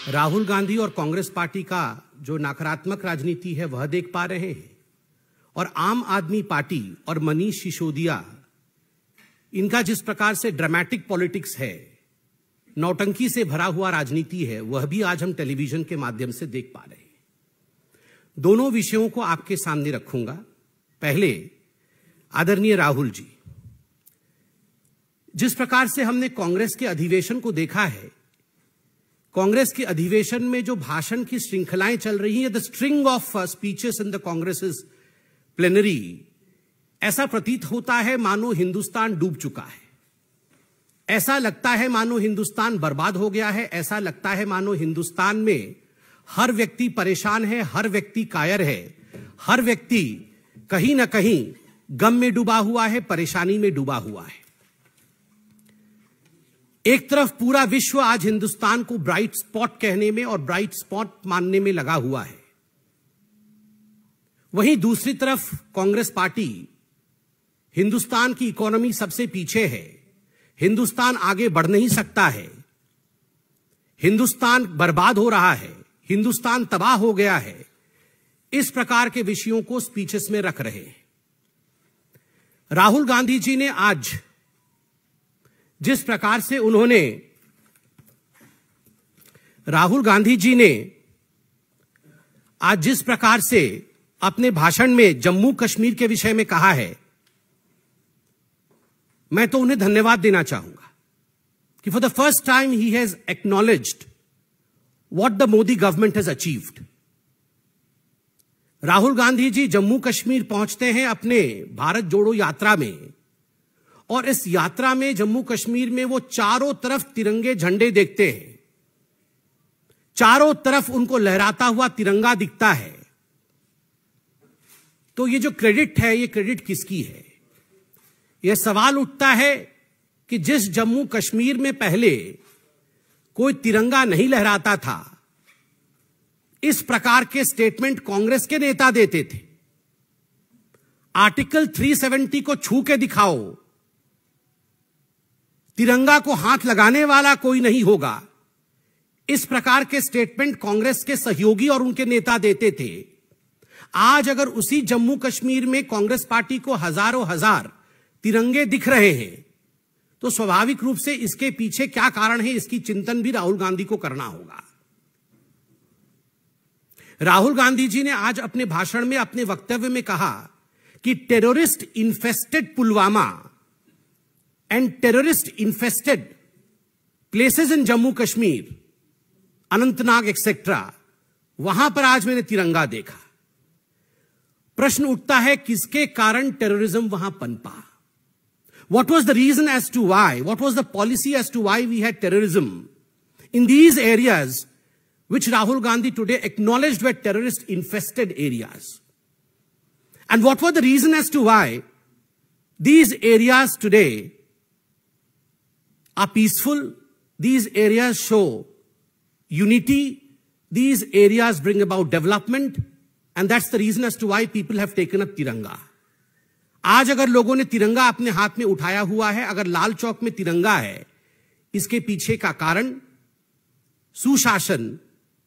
राहुल गांधी और कांग्रेस पार्टी का जो नकारात्मक राजनीति है वह देख पा रहे हैं, और आम आदमी पार्टी और मनीष सिसोदिया, इनका जिस प्रकार से ड्रामेटिक पॉलिटिक्स है, नौटंकी से भरा हुआ राजनीति है, वह भी आज हम टेलीविजन के माध्यम से देख पा रहे हैं। दोनों विषयों को आपके सामने रखूंगा। पहले, आदरणीय राहुल जी, जिस प्रकार से हमने कांग्रेस के अधिवेशन को देखा है, कांग्रेस के अधिवेशन में जो भाषण की श्रृंखलाएं चल रही है, the string of speeches in the Congress plenary, ऐसा प्रतीत होता है मानो हिंदुस्तान डूब चुका है। ऐसा लगता है मानो हिंदुस्तान बर्बाद हो गया है। ऐसा लगता है मानो हिंदुस्तान में हर व्यक्ति परेशान है, हर व्यक्ति कायर है, हर व्यक्ति कहीं ना कहीं गम में डूबा हुआ है, परेशानी में डूबा हुआ है। एक तरफ पूरा विश्व आज हिंदुस्तान को ब्राइट स्पॉट कहने में और ब्राइट स्पॉट मानने में लगा हुआ है, वहीं दूसरी तरफ कांग्रेस पार्टी, हिंदुस्तान की इकोनॉमी सबसे पीछे है, हिंदुस्तान आगे बढ़ नहीं सकता है, हिंदुस्तान बर्बाद हो रहा है, हिंदुस्तान तबाह हो गया है, इस प्रकार के विषयों को स्पीचेस में रख रहे हैं। राहुल गांधी जी ने आज जिस प्रकार से अपने भाषण में जम्मू कश्मीर के विषय में कहा है, मैं तो उन्हें धन्यवाद देना चाहूंगा कि for the first time he has acknowledged what the Modi government has achieved. Rahul Gandhi ji Jammu Kashmir पहुंचते हैं अपने भारत जोड़ो यात्रा में, और इस यात्रा में जम्मू कश्मीर में वो चारों तरफ तिरंगे झंडे देखते हैं, चारों तरफ उनको लहराता हुआ तिरंगा दिखता है। तो ये जो क्रेडिट है, ये क्रेडिट किसकी है? यह सवाल उठता है कि जिस जम्मू कश्मीर में पहले कोई तिरंगा नहीं लहराता था, इस प्रकार के स्टेटमेंट कांग्रेस के नेता देते थे। आर्टिकल 370 को छू के दिखाओ, तिरंगा को हाथ लगाने वाला कोई नहीं होगा, इस प्रकार के स्टेटमेंट कांग्रेस के सहयोगी और उनके नेता देते थे। आज अगर उसी जम्मू कश्मीर में कांग्रेस पार्टी को हजारों हजार तिरंगे दिख रहे हैं, तो स्वाभाविक रूप से इसके पीछे क्या कारण है, इसकी चिंतन भी राहुल गांधी को करना होगा। राहुल गांधी जी ने आज अपने भाषण में, अपने वक्तव्य में कहा कि terrorist infested Pulwama and terrorist infested places in Jammu Kashmir, Anantnag etcetera, वहां पर आज मैंने तिरंगा देखा। प्रश्न उठता है, किसके कारण टेररिज्म वहां पनपा? What was the reason as to why? What was the policy as to why we had terrorism in these areas which Rahul Gandhi today acknowledged were terrorist-infested areas? And what were the reason as to why these areas today are peaceful? These areas show unity. These areas bring about development. And that's the reason as to why people have taken up Tiranga. आज अगर लोगों ने तिरंगा अपने हाथ में उठाया हुआ है, अगर लाल चौक में तिरंगा है, इसके पीछे का कारण सुशासन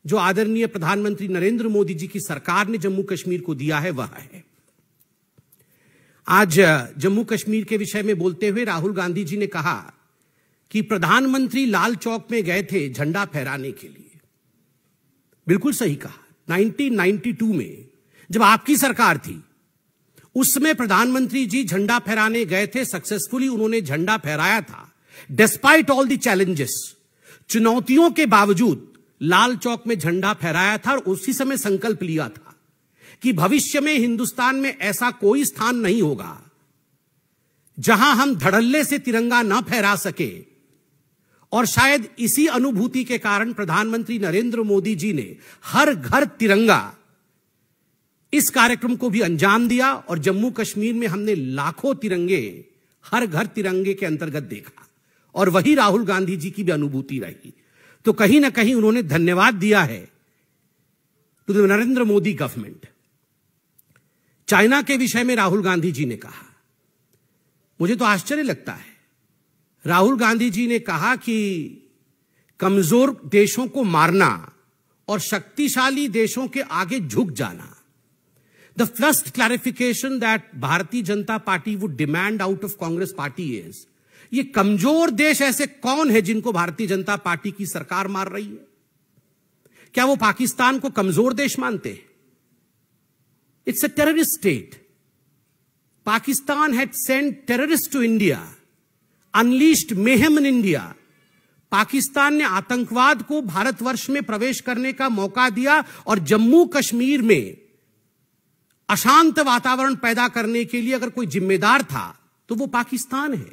जो आदरणीय प्रधानमंत्री नरेंद्र मोदी जी की सरकार ने जम्मू कश्मीर को दिया है, वह है। आज जम्मू कश्मीर के विषय में बोलते हुए राहुल गांधी जी ने कहा कि प्रधानमंत्री लाल चौक में गए थे झंडा फहराने के लिए। बिल्कुल सही कहा। 1992 में जब आपकी सरकार थी, उसमें प्रधानमंत्री जी झंडा फहराने गए थे, सक्सेसफुली उन्होंने झंडा फहराया था। डिस्पाइट ऑल द चैलेंजेस, चुनौतियों के बावजूद लाल चौक में झंडा फहराया था, और उसी समय संकल्प लिया था कि भविष्य में हिंदुस्तान में ऐसा कोई स्थान नहीं होगा जहां हम धड़ल्ले से तिरंगा ना फहरा सके। और शायद इसी अनुभूति के कारण प्रधानमंत्री नरेंद्र मोदी जी ने हर घर तिरंगा, इस कार्यक्रम को भी अंजाम दिया, और जम्मू कश्मीर में हमने लाखों तिरंगे हर घर तिरंगे के अंतर्गत देखा, और वही राहुल गांधी जी की भी अनुभूति रही। तो कहीं ना कहीं उन्होंने धन्यवाद दिया है to the Narendra Modi government. China के विषय में राहुल गांधी जी ने कहा, मुझे तो आश्चर्य लगता है। राहुल गांधी जी ने कहा कि कमजोर देशों को मारना और शक्तिशाली देशों के आगे झुक जाना। The first clarification that Bharatiya Janata party would demand out of Congress party is, ये कमजोर देश ऐसे कौन है जिनको भारतीय जनता पार्टी की सरकार मार रही है? क्या वो पाकिस्तान को कमजोर देश मानते हैं? It's a terrorist state. Pakistan had sent terrorists to India, unleashed mayhem in India. Pakistan ने आतंकवाद को भारतवर्ष में प्रवेश करने का मौका दिया और जम्मू कश्मीर में अशांत वातावरण पैदा करने के लिए अगर कोई जिम्मेदार था तो वो पाकिस्तान है।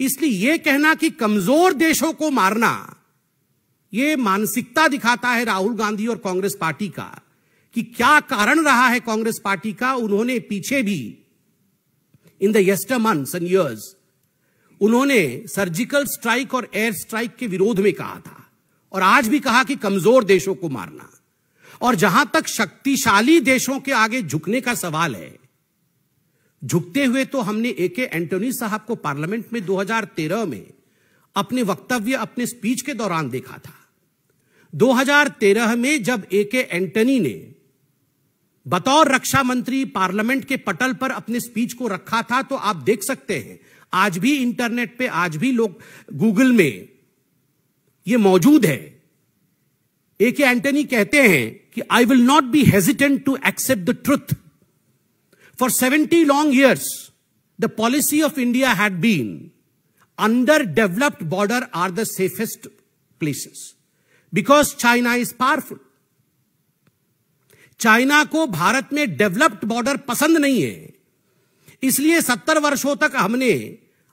इसलिए यह कहना कि कमजोर देशों को मारना, यह मानसिकता दिखाता है राहुल गांधी और कांग्रेस पार्टी का कि क्या कारण रहा है कांग्रेस पार्टी का। उन्होंने पीछे भी in the यस्टर months and years उन्होंने सर्जिकल स्ट्राइक और एयर स्ट्राइक के विरोध में कहा था और आज भी कहा कि कमजोर देशों को मारना। और जहां तक शक्तिशाली देशों के आगे झुकने का सवाल है, झुकते हुए तो हमने एके एंटोनी साहब को पार्लियामेंट में 2013 में अपने वक्तव्य, अपने स्पीच के दौरान देखा था। 2013 में जब एके एंटनी ने बतौर रक्षा मंत्री पार्लियामेंट के पटल पर अपने स्पीच को रखा था, तो आप देख सकते हैं आज भी इंटरनेट पे, आज भी लोग गूगल में यह मौजूद है। एके एंटनी कहते हैं कि I will not be hesitant to accept the truth. For 70 long years the policy of India had been under developed border are the safest places because China is powerful. China को भारत में developed border पसंद नहीं है, इसलिए 70 वर्षों तक हमने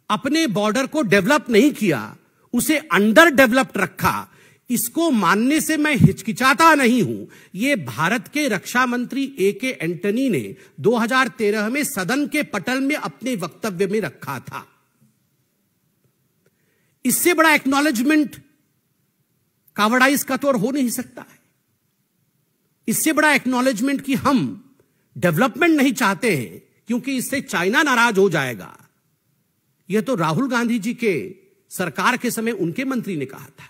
अपने बॉर्डर को डेवलप नहीं किया, उसे अंडर डेवलप्ड रखा। इसको मानने से मैं हिचकिचाता नहीं हूं। यह भारत के रक्षा मंत्री एके एंटनी ने 2013 में सदन के पटल में अपने वक्तव्य में रखा था। इससे बड़ा एक्नॉलेजमेंट कावड़ाइज का तो और हो नहीं सकता है। इससे बड़ा एक्नॉलेजमेंट कि हम डेवलपमेंट नहीं चाहते हैं क्योंकि इससे चाइना नाराज हो जाएगा, यह तो राहुल गांधी जी के सरकार के समय उनके मंत्री ने कहा था।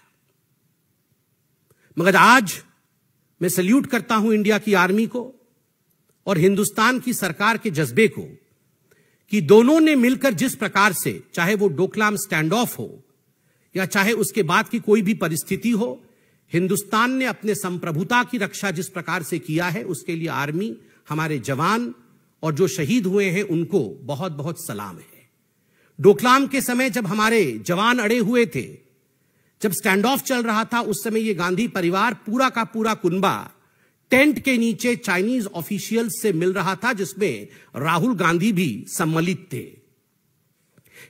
मगर आज मैं सल्यूट करता हूं इंडिया की आर्मी को और हिंदुस्तान की सरकार के जज्बे को कि दोनों ने मिलकर जिस प्रकार से, चाहे वो डोकलाम स्टैंड ऑफ हो या चाहे उसके बाद की कोई भी परिस्थिति हो, हिंदुस्तान ने अपने संप्रभुता की रक्षा जिस प्रकार से किया है, उसके लिए आर्मी, हमारे जवान और जो शहीद हुए हैं उनको बहुत बहुत सलाम है। डोकलाम के समय जब हमारे जवान अड़े हुए थे, जब स्टैंड ऑफ चल रहा था, उस समय ये गांधी परिवार पूरा का पूरा कुनबा टेंट के नीचे चाइनीज ऑफिशियल्स से मिल रहा था, जिसमें राहुल गांधी भी सम्मिलित थे।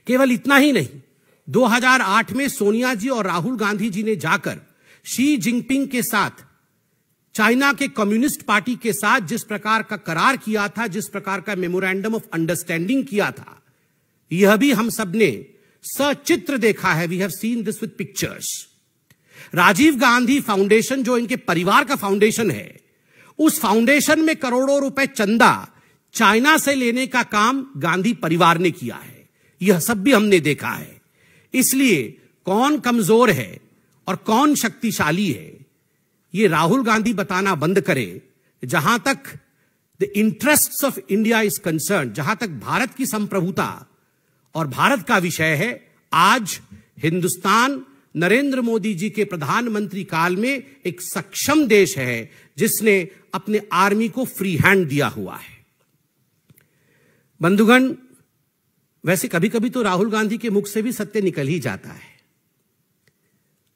केवल इतना ही नहीं, 2008 में सोनिया जी और राहुल गांधी जी ने जाकर शी जिनपिंग के साथ, चाइना के कम्युनिस्ट पार्टी के साथ जिस प्रकार का करार किया था, जिस प्रकार का मेमोरेंडम ऑफ अंडरस्टैंडिंग किया था, यह भी हम सबने सचित्र देखा है। We have seen this with pictures. Rajiv Gandhi foundation, जो इनके परिवार का फाउंडेशन है, उस फाउंडेशन में करोड़ों रुपए चंदा चाइना से लेने का काम गांधी परिवार ने किया है। यह सब भी हमने देखा है। इसलिए कौन कमजोर है और कौन शक्तिशाली है, यह राहुल गांधी बताना बंद करे। जहां तक the interests of India is concern, जहां तक भारत की संप्रभुता और भारत का विषय है, आज हिंदुस्तान नरेंद्र मोदी जी के प्रधानमंत्री काल में एक सक्षम देश है जिसने अपने आर्मी को फ्री हैंड दिया हुआ है। बंधुगण, वैसे कभी कभी तो राहुल गांधी के मुख से भी सत्य निकल ही जाता है।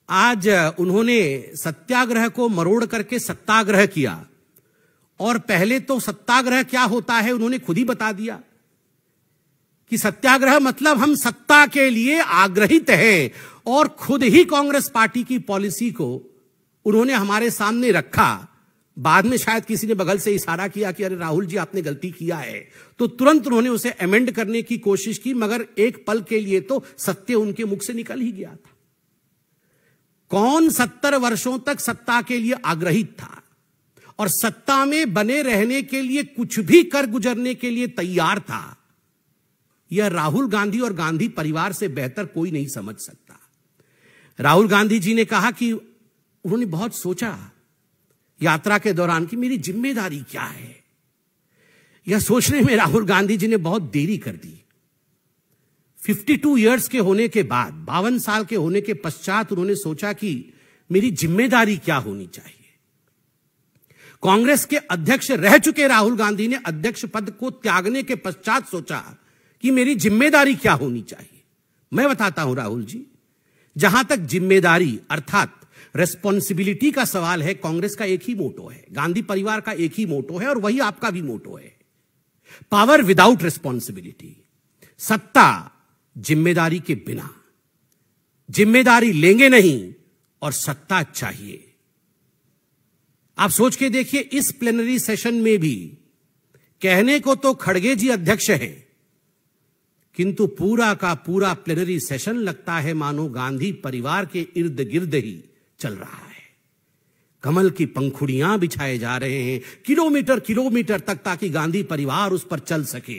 आज उन्होंने सत्याग्रह को मरोड़ करके सत्याग्रह किया, और पहले तो सत्याग्रह क्या होता है उन्होंने खुद ही बता दिया कि सत्याग्रह मतलब हम सत्ता के लिए आग्रहित हैं, और खुद ही कांग्रेस पार्टी की पॉलिसी को उन्होंने हमारे सामने रखा। बाद में शायद किसी ने बगल से इशारा किया कि अरे राहुल जी आपने गलती किया है, तो तुरंत उन्होंने उसे अमेंड करने की कोशिश की, मगर एक पल के लिए तो सत्य उनके मुख से निकल ही गया था। कौन 70 वर्षों तक सत्ता के लिए आग्रहित था और सत्ता में बने रहने के लिए कुछ भी कर गुजरने के लिए तैयार था, यह राहुल गांधी और गांधी परिवार से बेहतर कोई नहीं समझ सकता। राहुल गांधी जी ने कहा कि उन्होंने बहुत सोचा यात्रा के दौरान कि मेरी जिम्मेदारी क्या है। यह सोचने में राहुल गांधी जी ने बहुत देरी कर दी। 52 इयर्स के होने के बाद, 52 साल के होने के पश्चात उन्होंने सोचा कि मेरी जिम्मेदारी क्या होनी चाहिए। कांग्रेस के अध्यक्ष रह चुके राहुल गांधी ने अध्यक्ष पद को त्यागने के पश्चात सोचा कि मेरी जिम्मेदारी क्या होनी चाहिए। मैं बताता हूं राहुल जी, जहां तक जिम्मेदारी अर्थात रेस्पॉन्सिबिलिटी का सवाल है, कांग्रेस का एक ही मोटो है, गांधी परिवार का एक ही मोटो है और वही आपका भी मोटो है, पावर विदाउट रेस्पॉन्सिबिलिटी। सत्ता जिम्मेदारी के बिना, जिम्मेदारी लेंगे नहीं और सत्ता चाहिए। आप सोच के देखिए, इस प्लेनरी सेशन में भी कहने को तो खड़गे जी अध्यक्ष हैं, किंतु पूरा का पूरा प्लेनरी सेशन लगता है मानो गांधी परिवार के इर्द गिर्द ही चल रहा है। कमल की पंखुड़ियां बिछाए जा रहे हैं किलोमीटर किलोमीटर तक, ताकि गांधी परिवार उस पर चल सके।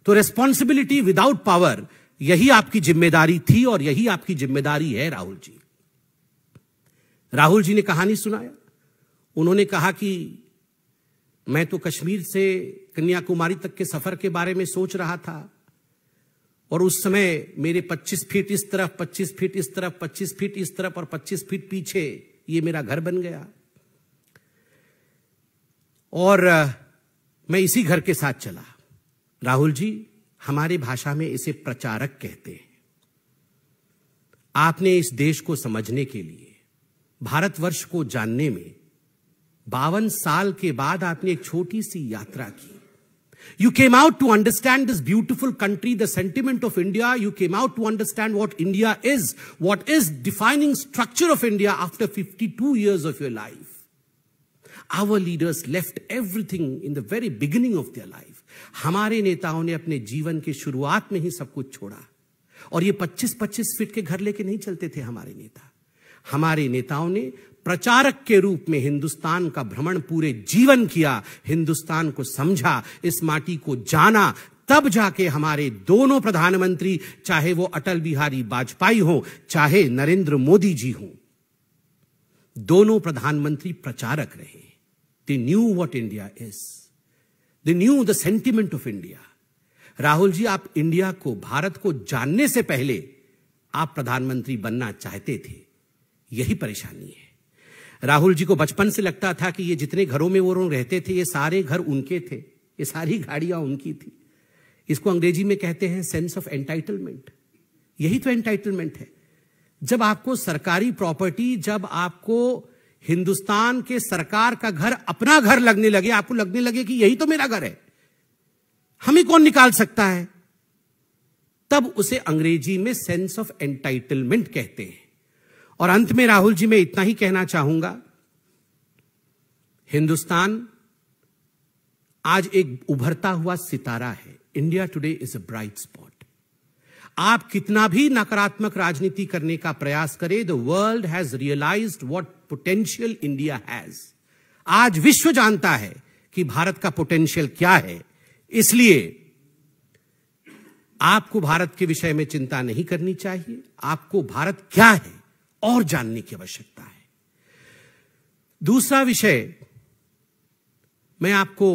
तो रेस्पॉन्सिबिलिटी विदाउट पावर, यही आपकी जिम्मेदारी थी और यही आपकी जिम्मेदारी है राहुल जी। राहुल जी ने कहानी सुनाया। उन्होंने कहा कि मैं तो कश्मीर से कन्याकुमारी तक के सफर के बारे में सोच रहा था और उस समय मेरे 25 फीट इस तरफ, 25 फीट इस तरफ, 25 फीट इस तरफ और 25 फीट पीछे ये मेरा घर बन गया और मैं इसी घर के साथ चला। राहुल जी, हमारी भाषा में इसे प्रचारक कहते हैं। आपने इस देश को समझने के लिए, भारतवर्ष को जानने में 52 साल के बाद आपने एक छोटी सी यात्रा की। You came out to understand this beautiful country, the sentiment of India. You came out to understand what India is, what is defining structure of India after 52 years of your life. Our leaders left everything in the very beginning of their life. हमारे नेताओं ने अपने जीवन की शुरुआत में ही सब कुछ छोड़ा और ये 25-25 फीट के घर लेके नहीं चलते थे हमारे नेता। हमारे नेताओं ने प्रचारक के रूप में हिंदुस्तान का भ्रमण पूरे जीवन किया, हिंदुस्तान को समझा, इस माटी को जाना, तब जाके हमारे दोनों प्रधानमंत्री, चाहे वो अटल बिहारी वाजपेयी हो, चाहे नरेंद्र मोदी जी हो, दोनों प्रधानमंत्री प्रचारक रहे। They knew what India is, they knew the sentiment of India. Rahul ji, आप इंडिया को, भारत को जानने से पहले आप प्रधानमंत्री बनना चाहते थे। यही परेशानी है। राहुल जी को बचपन से लगता था कि ये जितने घरों में वो लोग रहते थे, ये सारे घर उनके थे, ये सारी गाड़ियां उनकी थी। इसको अंग्रेजी में कहते हैं सेंस ऑफ एंटाइटलमेंट। यही तो एंटाइटलमेंट है। जब आपको सरकारी प्रॉपर्टी, जब आपको हिंदुस्तान के सरकार का घर अपना घर लगने लगे, आपको लगने लगे कि यही तो मेरा घर है, हमें कौन निकाल सकता है, तब उसे अंग्रेजी में सेंस ऑफ एंटाइटलमेंट कहते हैं। और अंत में राहुल जी, मैं इतना ही कहना चाहूंगा, हिंदुस्तान आज एक उभरता हुआ सितारा है। India today is a bright spot. आप कितना भी नकारात्मक राजनीति करने का प्रयास करें, the world has realised what potential India has. आज विश्व जानता है कि भारत का पोटेंशियल क्या है। इसलिए आपको भारत के विषय में चिंता नहीं करनी चाहिए। आपको भारत क्या है और जानने की आवश्यकता है। दूसरा विषय मैं आपको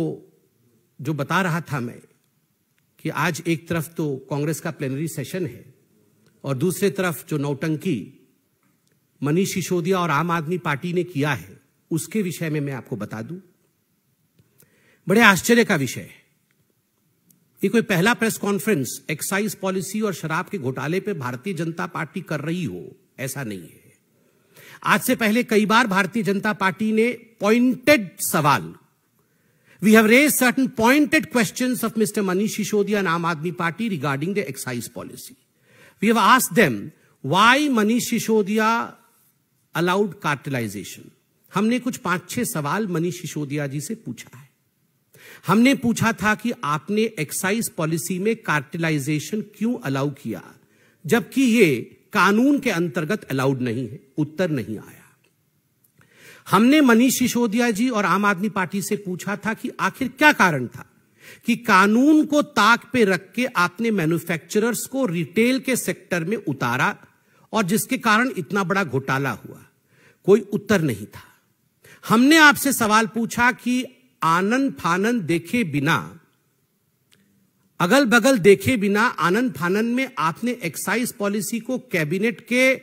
जो बता रहा था मैं, कि आज एक तरफ तो कांग्रेस का प्लेनरी सेशन है और दूसरे तरफ जो नौटंकी मनीष सिसोदिया और आम आदमी पार्टी ने किया है, उसके विषय में मैं आपको बता दूं। बड़े आश्चर्य का विषय है। ये कोई पहला प्रेस कॉन्फ्रेंस एक्साइज पॉलिसी और शराब के घोटाले पे भारतीय जनता पार्टी कर रही हो, ऐसा नहीं है। आज से पहले कई बार भारतीय जनता पार्टी ने पॉइंटेड सवाल, we have raised certain pointed questions of mister Manish Sisodia and Aam Aadmi Party regarding the excise policy. We have asked them why Manish Sisodia allowed cartelisation. हमने कुछ 5-6 सवाल मनीष सिसोदिया जी से पूछा है। हमने पूछा था कि आपने एक्साइज पॉलिसी में कार्टेलाइजेशन क्यों अलाउ किया, जबकि ये कानून के अंतर्गत अलाउड नहीं है। उत्तर नहीं आया। हमने मनीष सिसोदिया जी और आम आदमी पार्टी से पूछा था कि आखिर क्या कारण था कि कानून को ताक पे रख के आपने मैन्युफैक्चरर्स को रिटेल के सेक्टर में उतारा और जिसके कारण इतना बड़ा घोटाला हुआ? कोई उत्तर नहीं था। हमने आपसे सवाल पूछा कि आनन फानन देखे बिना, अगल बगल देखे बिना, आनन फानन में आपने एक्साइज पॉलिसी को कैबिनेट के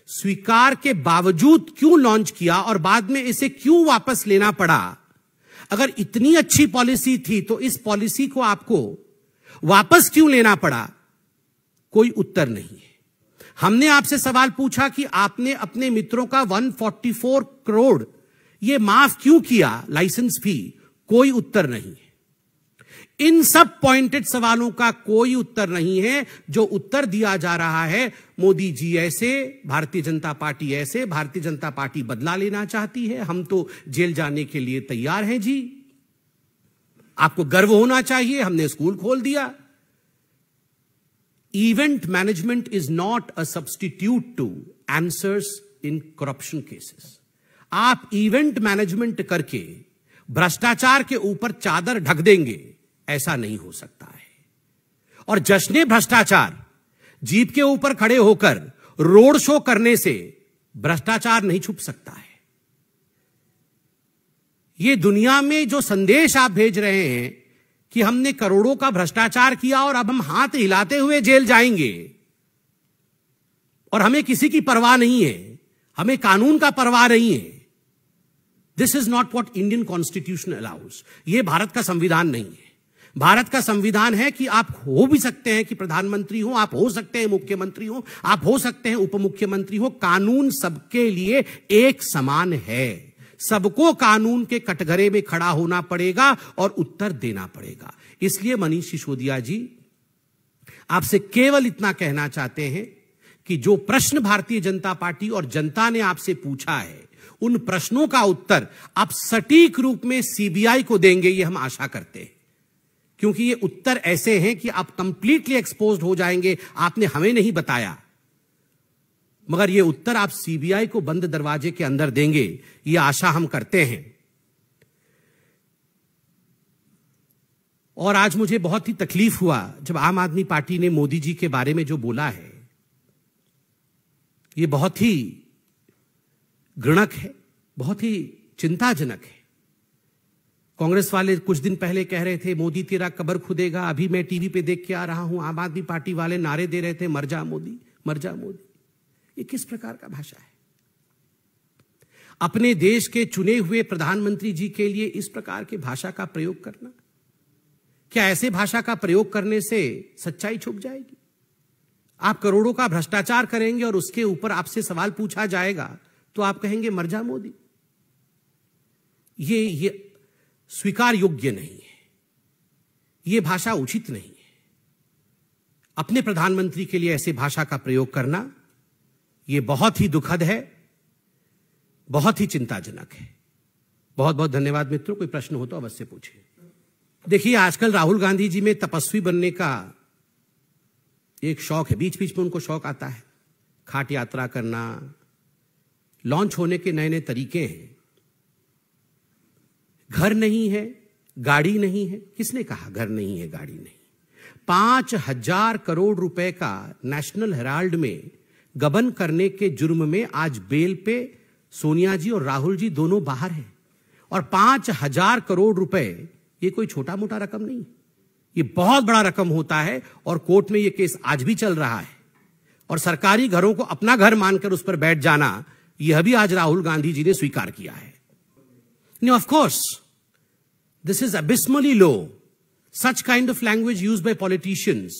स्वीकार के बावजूद क्यों लॉन्च किया और बाद में इसे क्यों वापस लेना पड़ा? अगर इतनी अच्छी पॉलिसी थी तो इस पॉलिसी को आपको वापस क्यों लेना पड़ा? कोई उत्तर नहीं है। हमने आपसे सवाल पूछा कि आपने अपने मित्रों का 144 करोड़ ये माफ क्यों किया लाइसेंस फी? कोई उत्तर नहीं है। इन सब पॉइंटेड सवालों का कोई उत्तर नहीं है। जो उत्तर दिया जा रहा है, मोदी जी ऐसे, भारतीय जनता पार्टी ऐसे, भारतीय जनता पार्टी बदला लेना चाहती है, हम तो जेल जाने के लिए तैयार हैं जी, आपको गर्व होना चाहिए, हमने स्कूल खोल दिया। Event management is not a substitute two answers in corruption cases. आप इवेंट मैनेजमेंट करके भ्रष्टाचार के ऊपर चादर ढक देंगे, ऐसा नहीं हो सकता है। और जश्ने भ्रष्टाचार, जीप के ऊपर खड़े होकर रोड शो करने से भ्रष्टाचार नहीं छुप सकता है। ये दुनिया में जो संदेश आप भेज रहे हैं कि हमने करोड़ों का भ्रष्टाचार किया और अब हम हाथ हिलाते हुए जेल जाएंगे और हमें किसी की परवाह नहीं है, हमें कानून का परवाह नहीं है, this is not what Indian constitution allows. यह भारत का संविधान नहीं है। भारत का संविधान है कि आप हो भी सकते हैं कि प्रधानमंत्री हो, आप हो सकते हैं मुख्यमंत्री हो, आप हो सकते हैं उप मुख्यमंत्री हो। कानून सबके लिए एक समान है। सबको कानून के कटघरे में खड़ा होना पड़ेगा और उत्तर देना पड़ेगा। इसलिए मनीष सिसोदिया जी, आपसे केवल इतना कहना चाहते हैं कि जो प्रश्न भारतीय जनता पार्टी और जनता ने आपसे पूछा है, उन प्रश्नों का उत्तर आप सटीक रूप में सीबीआई को देंगे, ये हम आशा करते हैं। क्योंकि ये उत्तर ऐसे हैं कि आप कंप्लीटली एक्सपोज्ड हो जाएंगे। आपने हमें नहीं बताया, मगर ये उत्तर आप सीबीआई को बंद दरवाजे के अंदर देंगे, ये आशा हम करते हैं। और आज मुझे बहुत ही तकलीफ हुआ जब आम आदमी पार्टी ने मोदी जी के बारे में जो बोला है, ये बहुत ही घृणक है, बहुत ही चिंताजनक है। कांग्रेस वाले कुछ दिन पहले कह रहे थे मोदी तेरा कब्र खुदेगा। अभी मैं टीवी पे देख के आ रहा हूं, आम आदमी पार्टी वाले नारे दे रहे थे मर जा मोदी, मर जा मोदी। ये किस प्रकार का भाषा है? अपने देश के चुने हुए प्रधानमंत्री जी के लिए इस प्रकार के भाषा का प्रयोग करना, क्या ऐसे भाषा का प्रयोग करने से सच्चाई छुप जाएगी? आप करोड़ों का भ्रष्टाचार करेंगे और उसके ऊपर आपसे सवाल पूछा जाएगा तो आप कहेंगे मर जा मोदी। ये स्वीकार योग्य नहीं है, यह भाषा उचित नहीं है। अपने प्रधानमंत्री के लिए ऐसे भाषा का प्रयोग करना यह बहुत ही दुखद है, बहुत ही चिंताजनक है। बहुत बहुत धन्यवाद मित्रों। कोई प्रश्न हो तो अवश्य पूछिए। देखिए, आजकल राहुल गांधी जी में तपस्वी बनने का एक शौक है, बीच बीच में उनको शौक आता है, खाट यात्रा करना, लॉन्च होने के नए नए तरीके हैं। घर नहीं है, गाड़ी नहीं है, किसने कहा घर नहीं है, गाड़ी नहीं? 5,000 करोड़ रुपए का नेशनल हेराल्ड में गबन करने के जुर्म में आज बेल पे सोनिया जी और राहुल जी दोनों बाहर हैं। और 5,000 करोड़ रुपए ये कोई छोटा मोटा रकम नहीं, ये बहुत बड़ा रकम होता है। और कोर्ट में ये केस आज भी चल रहा है। और सरकारी घरों को अपना घर मानकर उस पर बैठ जाना, यह भी आज राहुल गांधी जी ने स्वीकार किया है। No, of course, this is abysmally low. Such kind of language used by politicians,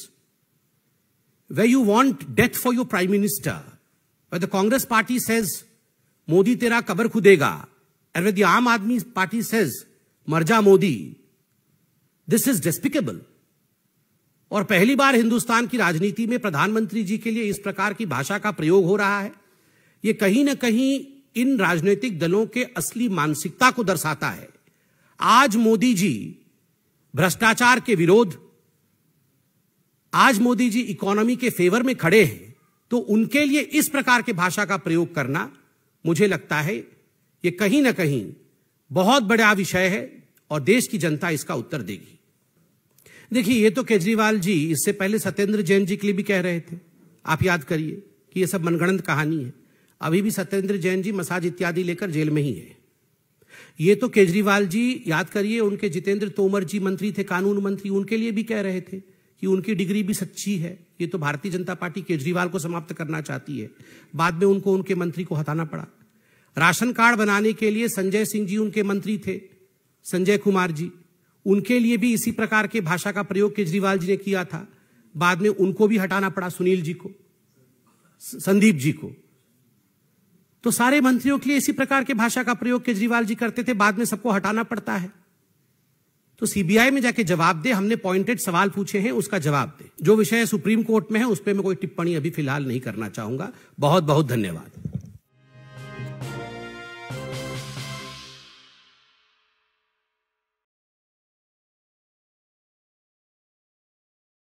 where you want death for your prime minister, where the Congress party says, Modi tera kabar khudega, and where the Aam Aadmi party says, Marja Modi, this is despicable. और पहली बार हिंदुस्तान की राजनीति में प्रधानमंत्री जी के लिए इस प्रकार की भाषा का प्रयोग हो रहा है। यह कहीं ना कहीं इन राजनीतिक दलों के असली मानसिकता को दर्शाता है। आज मोदी जी भ्रष्टाचार के विरोध, आज मोदी जी इकोनॉमी के फेवर में खड़े हैं, तो उनके लिए इस प्रकार के भाषा का प्रयोग करना, मुझे लगता है यह कहीं ना कहीं बहुत बड़ा विषय है और देश की जनता इसका उत्तर देगी। देखिए, ये तो केजरीवाल जी इससे पहले सत्येंद्र जैन जी के लिए भी कह रहे थे, आप याद करिए। कि ये सब मनगढ़ंत कहानी है। अभी भी सत्येंद्र जैन जी मसाज इत्यादि लेकर जेल में ही है। ये तो केजरीवाल जी, याद करिए, उनके जितेंद्र तोमर जी मंत्री थे, कानून मंत्री, उनके लिए भी कह रहे थे कि उनकी डिग्री भी सच्ची है। ये तो भारतीय जनता पार्टी केजरीवाल को समाप्त करना चाहती है। बाद में उनको उनके मंत्री को हटाना पड़ा। राशन कार्ड बनाने के लिए संजय सिंह जी उनके मंत्री थे, संजय कुमार जी, उनके लिए भी इसी प्रकार के भाषा का प्रयोग केजरीवाल जी ने किया था। बाद में उनको भी हटाना पड़ा, सुनील जी को, संदीप जी को। तो सारे मंत्रियों के लिए इसी प्रकार के भाषा का प्रयोग केजरीवाल जी करते थे, बाद में सबको हटाना पड़ता है। तो सीबीआई में जाके जवाब दे, हमने पॉइंटेड सवाल पूछे हैं, उसका जवाब दे। जो विषय सुप्रीम कोर्ट में है उस पर मैं कोई टिप्पणी अभी फिलहाल नहीं करना चाहूंगा। बहुत बहुत धन्यवाद।